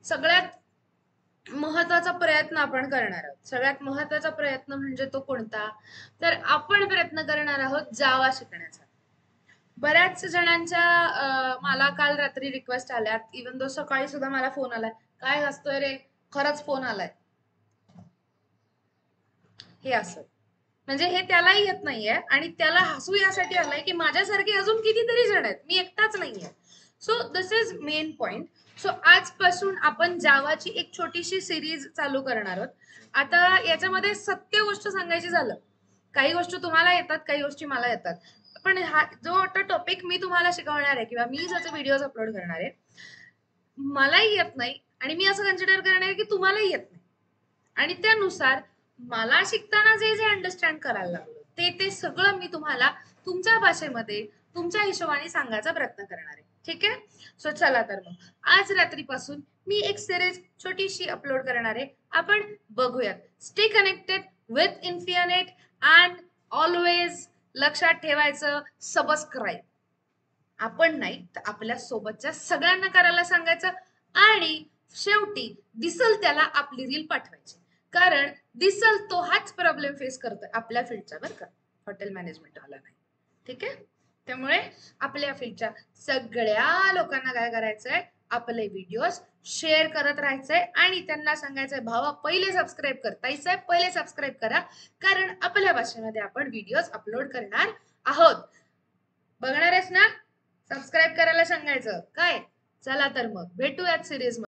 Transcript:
सगळ्यात महत्वाचा प्रयत्न आपण करणार आहोत. सगळ्यात महत्वाचा प्रयत्न म्हणजे तो कोणता? तर आपण प्रयत्न करणार आहोत जावा शिकण्याचा. बऱ्याच जणांच्या मला काल रात्री रिक्वेस्ट आल्यात, इवन दो सकाळी सुद्धा मला फोन आलाय, काय असतोय रे, खरंच फोन आलाय, हे असं. म्हणजे हे त्यालाही येत नाहीये आणि त्याला हसू यासाठी आलंय की माझ्यासारखे अजून कितीतरी जण आहेत, मी एकटाच नाहीये. So this is main point. So आजपासून आपण जावाची एक छोटीशी सिरीज चालू करणार आहोत. आता याच्यामध्ये सत्य गोष्ट सांगायची झालं, काही गोष्टी तुम्हाला येतात, काही गोष्टी मला येतात, पण हा जो आता टॉपिक मी तुम्हाला शिकवणार आहे किंवा मी ज्याचे व्हिडिओज अपलोड करणार आहे, मलाही येत नाही आणि मी असं कन्सिडर करणार आहे की तुम्हालाही येत नाही. आणि त्यानुसार मला शिकताना जे जे अंडरस्टँड करायला लागलं ते सगळं मी तुम्हाला तुमच्या भाषेमध्ये तुमच्या हिशोबाने सांगायचा प्रयत्न करणार आहे. ठीक आहे. सो चला तर मग आज रात्रीपासून मी एक सिरीज छोटीशी अपलोड करणार आहे, आपण बघूयात. Stay connected with infinite and always लक्षात ठेवायचं सबस्क्राईब. आपण नाही तर आपल्या सोबतच्या सगळ्यांना करायला सांगायचं आणि शेवटी दिसल त्याला आपली रील पाठवायची. कारण दिसल तो हाच प्रॉब्लेम फेस करतोय आपल्या फील्डचा, बरं का, हॉटेल मॅनेजमेंट वाला नाही. ठीक आहे. त्यामुळे आपल्या फील्डच्या सगळ्या लोकांना काय करायचंय, आपले व्हिडिओज शेअर करत राहायचंय आणि त्यांना सांगायचंय भावा पहिले सबस्क्राईब कर, ताईसाहेब पहिले सबस्क्राईब करा, कारण आपल्या भाषेमध्ये आपण व्हिडिओज अपलोड करणार आहोत. बघणार आहेस ना? सबस्क्राईब करायला सांगायचं काय. चला तर मग भेटूयात सिरीज मध्ये.